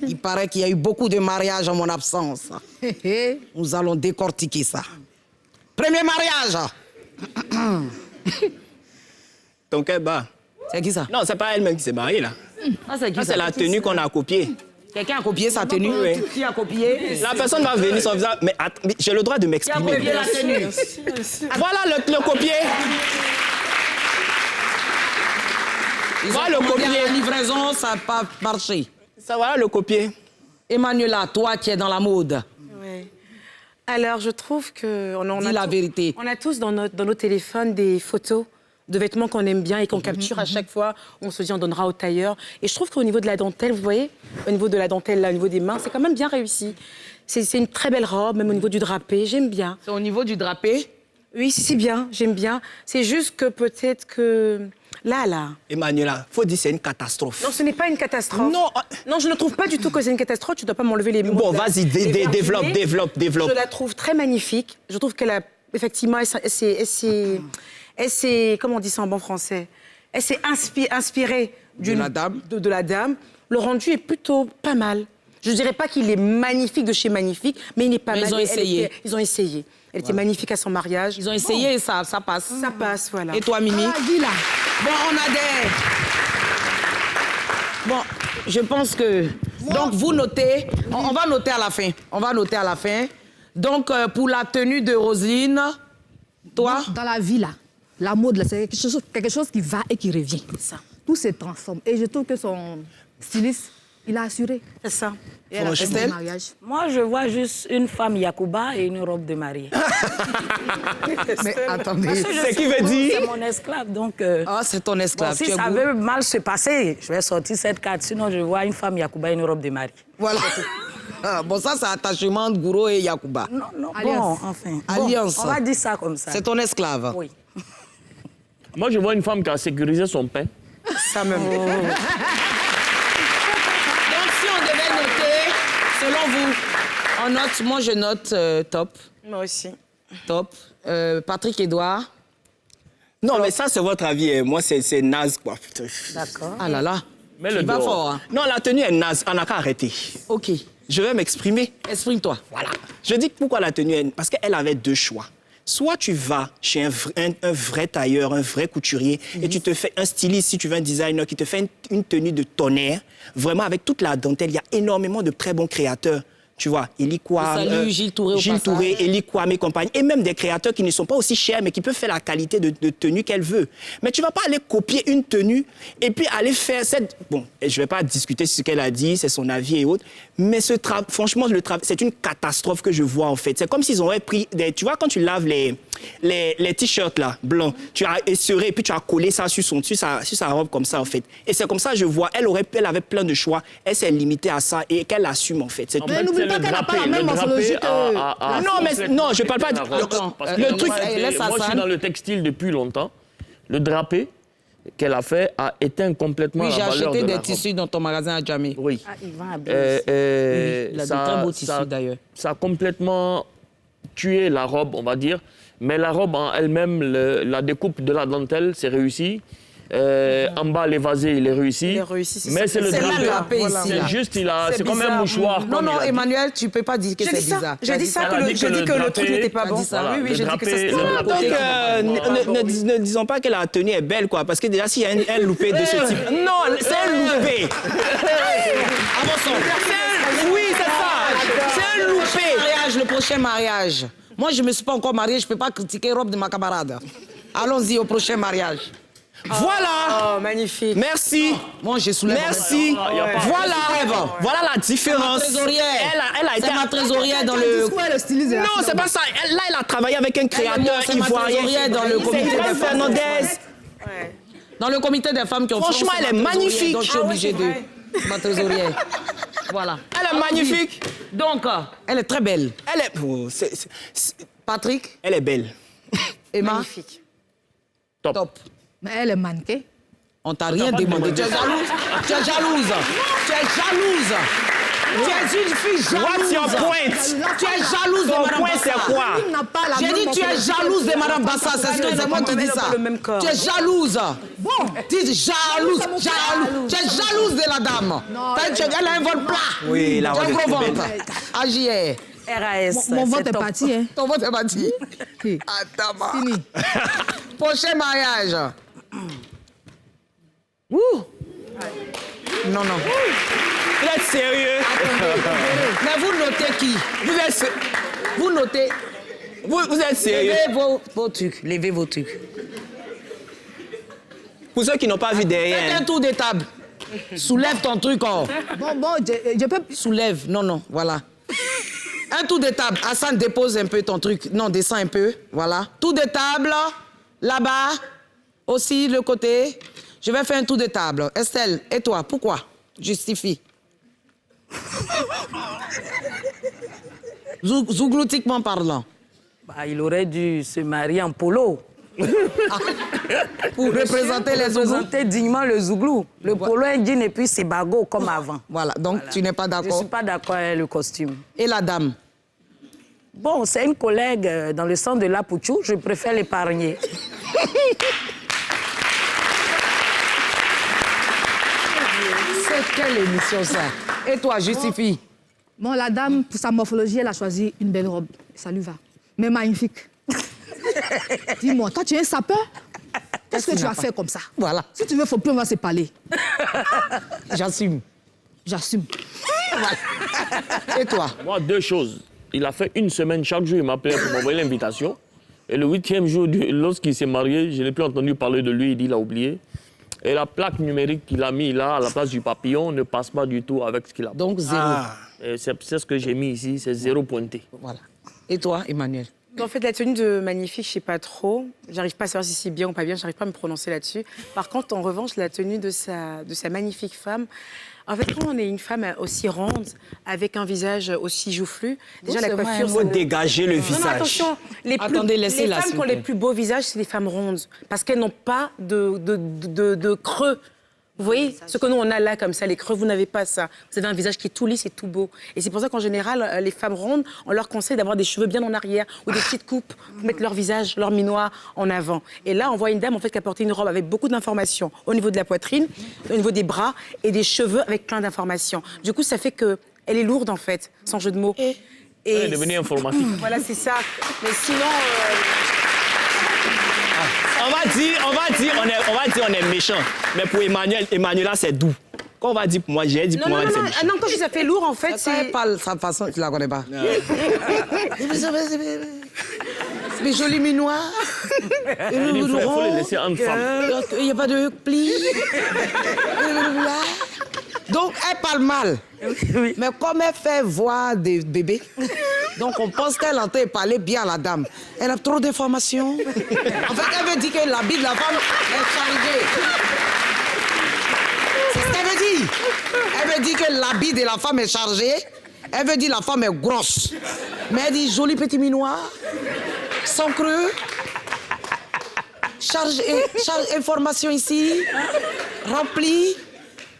Il paraît qu'il y a eu beaucoup de mariages en mon absence. Nous allons décortiquer ça. Premier mariage. Ton cœur bat. C'est qui ça? Non, c'est pas elle-même qui s'est mariée, là. Ah, c'est qui ça? C'est la tenue qu'on a copiée. Quelqu'un a copié sa tenue? Oui. Qui a copié? La personne va venir sans visage. Mais j'ai le droit de Qui a m'exprimer. copié la tenue? Voilà le copier. Voilà le copier. La livraison, ça n'a pas marché. Ça, voilà le copier. Emmanuela, toi qui es dans la mode, Ouais. Alors, je trouve que... dis la vérité. On a tous dans nos téléphones des photos de vêtements qu'on aime bien et qu'on capture à chaque fois. On se dit, on donnera au tailleur. Et je trouve qu'au niveau de la dentelle, vous voyez, au niveau de la dentelle, là, au niveau des mains, c'est quand même bien réussi. C'est une très belle robe, même au niveau du drapé, j'aime bien. C'est au niveau du drapé? Oui, c'est bien, j'aime bien. C'est juste que peut-être que... Là. Emmanuela, faut dire c'est une catastrophe. Non, ce n'est pas une catastrophe. Non. Non, je ne trouve pas du tout que c'est une catastrophe. Tu ne dois pas m'enlever les mots. Bon, vas-y, développe. Je la trouve très magnifique. Je trouve qu'elle a, effectivement, elle s'est, comment on dit ça en bon français? Elle s'est inspirée De la dame. De la dame. Le rendu est plutôt pas mal. Je ne dirais pas qu'il est magnifique de chez magnifique, mais il est pas mal. Ils ont essayé. Ils ont essayé. Elle était magnifique à son mariage. Ils ont essayé et ça passe. Ça passe, voilà. Et toi, Mimi? Dis là. Bon, on a des... Bon, je pense que... Donc, vous notez... On va noter à la fin. On va noter à la fin. Donc, pour la tenue de Roselyne, toi? Dans la vie, là, la mode, là, c'est quelque chose qui va et qui revient. Ça. Tout se transforme. Et je trouve que son styliste, il a assuré. C'est ça. Et elle a fait Estelle? son mariage. Moi, je vois juste une femme Yacouba et une robe de mariée. Mais attendez... C'est qui veut dire? C'est mon esclave, donc... Ah, c'est ton bon, esclave. si Tu es ça beau. veut mal se passer, je vais sortir cette carte. Sinon, je vois une femme Yacouba et une robe de mariée. Voilà. Ah, bon, ça, c'est attachement de Gouro et Yacouba. Non, Alliance. bon, enfin. Bon, Alliance. on va dire ça comme ça. C'est ton esclave. Oui. Moi, je vois une femme qui a sécurisé son pain. Ça même. Donc, si on devait noter, selon vous, on note, moi, je note top. Moi aussi. Top. Patrick Edouard. Non, mais ça, c'est votre avis. Et moi, c'est naze, quoi. D'accord. Ah là là. Mais Tu le vas dehors. fort, hein. Non, la tenue est naze. On n'a qu'à arrêter. OK. Je vais m'exprimer. Exprime-toi. Voilà. Je dis pourquoi la tenue est... Parce qu'elle avait deux choix. Soit tu vas chez un vrai tailleur, un vrai couturier, et tu te fais un styliste, si tu veux un designer, qui te fait une tenue de tonnerre, vraiment avec toute la dentelle. Il y a énormément de très bons créateurs. Tu vois, Eli Kwame, Je salue Gilles Touré au Gilles passage. Touré, Eli Kwame et compagnie. Et même des créateurs qui ne sont pas aussi chers, mais qui peuvent faire la qualité de tenue qu'elle veut. Mais tu ne vas pas aller copier une tenue et puis aller faire cette... Bon, je ne vais pas discuter sur ce qu'elle a dit, c'est son avis et autres. Mais franchement, c'est une catastrophe que je vois, en fait. C'est comme s'ils auraient pris... Tu vois, quand tu laves les t-shirts, là, blancs, tu as essoré et puis tu as collé ça sur sa robe comme ça, en fait. Et c'est comme ça que je vois. Elle avait plein de choix. Elle s'est limitée à ça et qu'elle assume, en fait. C'est tout. Mais n'oublie pas qu'elle n'a pas la même morphologie que... Non, je ne parle pas de... Parce que le truc, moi, laisse moi, je Hassan. suis dans le textile depuis longtemps. Le drapé qu'elle a fait a éteint complètement Oui, j'ai la valeur acheté de des la robe. tissus dans ton magasin à Djamé. Oui. Ah, il vend à Blaise. Il a de très beaux tissus, d'ailleurs. Ça a complètement tué la robe, on va dire. Mais la robe en elle-même, la découpe de la dentelle, c'est réussi. En bas, l'évasé, il est réussi. Il est réussi, c'est Mais ça. c'est le C'est là le drapé. drapé ici, là. C'est juste, c'est comme un bizarre. mouchoir. Non, comme non, il a dit. Emmanuel, tu ne peux pas dire que J'ai c'est dit ça. bizarre. J'ai dit ça, Elle a dit j'ai dit que le truc n'était pas bon. voilà, Oui, le j'ai dit que ça drapé- se le trouve. drapé- Donc, ne disons pas que la tenue est belle, quoi. Parce que déjà, s'il y a un loupé de ce type... Non, c'est un loupé. Oui, c'est ça. C'est un loupé. Mariage, le prochain mariage. Moi, je ne me suis pas encore mariée, je ne peux pas critiquer la robe de ma camarade. Allons-y au prochain mariage. Voilà. Oh, magnifique. Merci. Moi, je soulève. Merci. Voilà. Voilà la différence. Trésorière. Elle a été... C'est ma trésorière dans le... Discours et le styliste de la Non, fille. c'est pas ça. Là, elle a travaillé avec un créateur c'est ma ivoirien. trésorière dans le comité C'est des Paul femmes. Fernandez. Dans le comité des femmes qui ont Franchement, c'est elle ma est trésorière, magnifique. Donc, je suis Ah ouais, obligée c'est vrai. de... Ma trésorière. Voilà. Elle est magnifique. Donc, elle est très belle. Elle est... Oh, Patrick, elle est belle. Emma, Magnifique. top. Mais elle est mannequin. On t'a rien demandé. Tu es jalouse. Tu es jalouse. Tu es jalouse. Tu es une fille What's your jalouse. point? Tu es jalouse de Ton Madame point, c'est Bassa. quoi? Il n'a pas la J'ai même dit tu es morphologie. jalouse de Madame Bassa, c'est moi qui dis ça. le même corps. Tu es jalouse. Bon. Dis jalouse, ça me fait jalouse. Tu es jalouse de la dame. Non, Elle a un vol plat. Oui, la Tu as un robe est gros très ventre. belle. AJR. RAS. Mon vote c'est est top. parti, hein. Ton vote est parti. Ok. Attends, Fini. prochain mariage. Ouh. Non, non. Vous êtes sérieux? Mais vous notez qui? Vous êtes, Vous notez. vous êtes sérieux? Levez vos trucs. Levez vos trucs. Pour ceux qui n'ont pas vu Faites derrière. un tour de table. Soulève ton truc. Oh. Bon, je peux... Soulève. Non, non, voilà. Un tour de table. Hassan, dépose un peu ton truc. Non, descends un peu. Voilà. Tour de table. Là-bas. Aussi, le côté. Je vais faire un tour de table. Estelle, et toi, pourquoi? Justifie. Zougloutiquement parlant. Bah, il aurait dû se marier en polo. Pour représenter les Zouglous. Représenter dignement le Zouglou. Le polo, un jean et puis c'est bagot comme avant. Voilà, donc tu n'es pas Je ne d'accord. suis pas d'accord avec le costume. Et la dame? Bon, c'est une collègue dans le centre de la Pouchou. Je préfère l'épargner. C'est quelle émission ça? Et toi, justifie. Bon, la dame, pour sa morphologie, elle a choisi une belle robe. Ça lui va. Mais magnifique. Dis-moi, toi, tu es un sapeur? Qu'est-ce que tu vas faire comme ça? Voilà, Si tu veux, faut plus, on va se parler. j'assume. J'assume. Et toi? Moi, deux choses. Il a fait une semaine, chaque jour, il m'appelait pour m'envoyer l'invitation. Et le 8e jour, lorsqu'il s'est marié, je n'ai plus entendu parler de lui, il dit qu'il a oublié. Et la plaque numérique qu'il a mis là, à la place du papillon, ne passe pas du tout avec ce qu'il a. Donc zéro. Et c'est ce que j'ai mis ici, c'est 0 pointé. Voilà. Et toi, Emmanuel? En fait, la tenue de Magnifique, je sais pas trop. J'arrive pas à savoir si c'est bien ou pas bien. J'arrive pas à me prononcer là-dessus. Par contre, en revanche, la tenue de sa magnifique femme. En fait, quand on est une femme aussi ronde, avec un visage aussi joufflu, déjà la coiffure. Il faut dégager le Non, visage. non, attention. Attendez, laissez-la, les s'il femmes vous qui ont les plaît. plus beaux visages, c'est les femmes rondes, parce qu'elles n'ont pas de creux. Vous voyez, ce que nous, on a là, comme ça, les creux, vous n'avez pas ça. Vous avez un visage qui est tout lisse et tout beau. Et c'est pour ça qu'en général, les femmes rondes, on leur conseille d'avoir des cheveux bien en arrière ou des petites coupes pour mettre leur visage, leur minois en avant. Et là, on voit une dame, en fait, qui a porté une robe avec beaucoup d'informations au niveau de la poitrine, au niveau des bras et des cheveux avec plein d'informations. Du coup, ça fait qu'elle est lourde, en fait, sans jeu de mots. Et Elle est devenue informatique. voilà, c'est ça. Mais sinon... On va dire, on est méchant. Mais pour Emmanuel, là, c'est doux. Quand on va dire pour moi, j'ai dit pour Non, moi, non, c'est non, méchant. ah non, quand je dis ça fait lourd, en fait, Ça, elle c'est... parle sa façon, tu la connais pas. Mais joli minois. Il faut les laisser en femme. Il n'y a pas de pli. Donc, elle parle mal. Mais comme elle fait voix des bébés, donc on pense qu'elle entend parler bien à la dame. Elle a trop d'informations. En fait, elle veut dire que l'habit de la femme est chargé. C'est ce qu'elle veut dire. Elle veut dire que l'habit de la femme est chargé. Elle veut dire que la femme est grosse. Mais elle dit joli petit minois, sans creux. Charge information ici, remplie.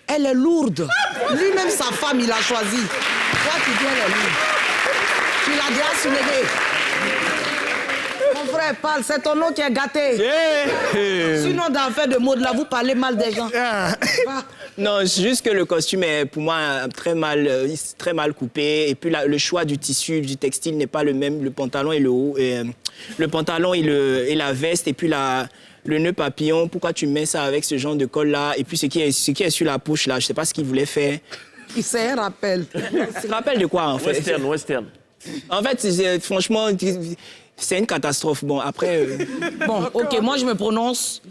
Elle est lourde. Lui-même, sa femme, il a choisi. Toi, tu dis elle est lourde. Tu l'as déjà soulevé. Mon frère parle, c'est ton nom qui est gâté. Sinon, dans l'affaire de mots de là, vous parlez mal des gens. Non, c'est juste que le costume est pour moi très mal coupé. Et puis le choix du tissu, du textile n'est pas le même. Le pantalon et le haut. Le pantalon et la veste. Et puis le nœud papillon. Pourquoi tu mets ça avec ce genre de col-là? Et puis ce qui est sur la poche, là, je ne sais pas ce qu'il voulait faire. C'est un rappel. Tu te rappelles de quoi, en fait? Western. En fait, franchement, c'est une catastrophe. Bon, après... Bon, OK, moi, je me prononce.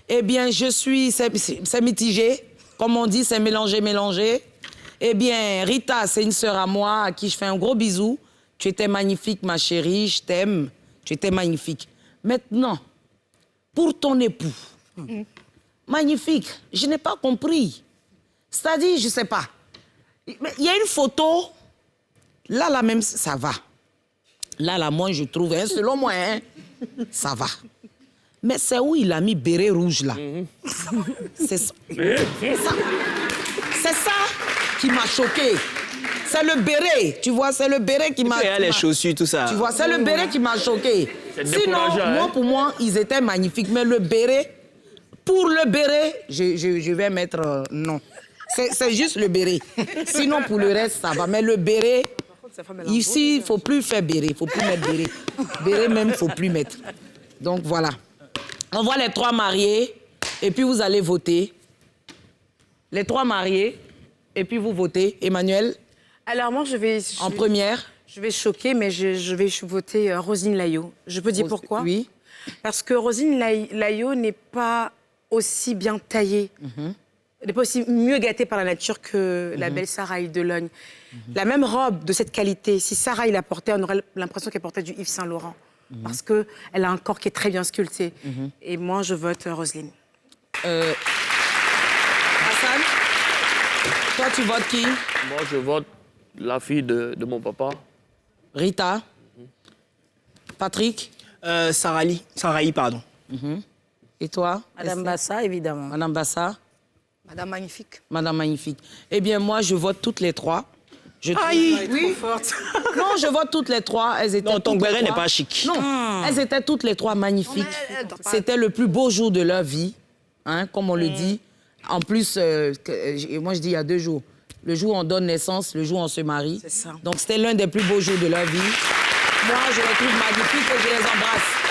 Eh bien, c'est mitigé. Comme on dit, c'est mélangé. Eh bien, Rita, c'est une sœur à moi à qui je fais un gros bisou. Tu étais magnifique, ma chérie, je t'aime. Tu étais magnifique. Maintenant, pour ton époux, magnifique, je n'ai pas compris. C'est-à-dire, je ne sais pas. Mais il y a une photo, là, même, ça va. Là, moi, je trouve, hein, selon moi, hein, ça va. Mais c'est où il a mis béret rouge, là. C'est ça qui m'a choqué. c'est le béret. Tu vois, c'est le béret qui m'a... Il y a les chaussures, tout ça. Tu vois, c'est le béret qui m'a choqué. C'est Sinon, décourageant, hein. pour moi, ils étaient magnifiques. Mais le béret, pour le béret, je vais mettre non. C'est juste le béret. Sinon, pour le reste, ça va. Mais le béret, ici, il ne faut plus faire béret. Il ne faut plus mettre béret. Béret même, il ne faut plus mettre. Donc, voilà. On voit les 3 mariés et puis vous allez voter. Les 3 mariés et puis vous votez. Emmanuel, Alors moi, je vais en première. Je vais choquer, mais je vais voter Roselyne Laillot. Je peux dire pourquoi? Oui. Parce que Roselyne Laillot n'est pas aussi bien taillée. Elle n'est pas aussi mieux gâtée par la nature que la belle Sarah Delogne. La même robe de cette qualité, si Sarah la portait, on aurait l'impression qu'elle portait du Yves Saint Laurent. Parce qu'elle a un corps qui est très bien sculpté. Et moi, je vote Roselyne. Hassan, toi, tu votes qui? Moi, je vote la fille de mon papa. Rita. Patrick. Sarahi, pardon. Et toi? Madame Bassa, évidemment. Madame Bassa. Madame Magnifique. Madame Magnifique. Eh bien, moi, je vote toutes les 3. Aïe! Oui. Non, je vote toutes les 3. Elles étaient Non, ton toutes les béret n'est 3. pas chic. Non, elles étaient toutes les 3 magnifiques. C'était le plus beau jour de leur vie, hein, comme on le dit. En plus, moi, je dis il y a 2 jours. Le jour où on donne naissance, le jour où on se marie. C'est ça. Donc, c'était l'un des plus beaux jours de leur vie. Moi, je les trouve magnifiques et je les embrasse.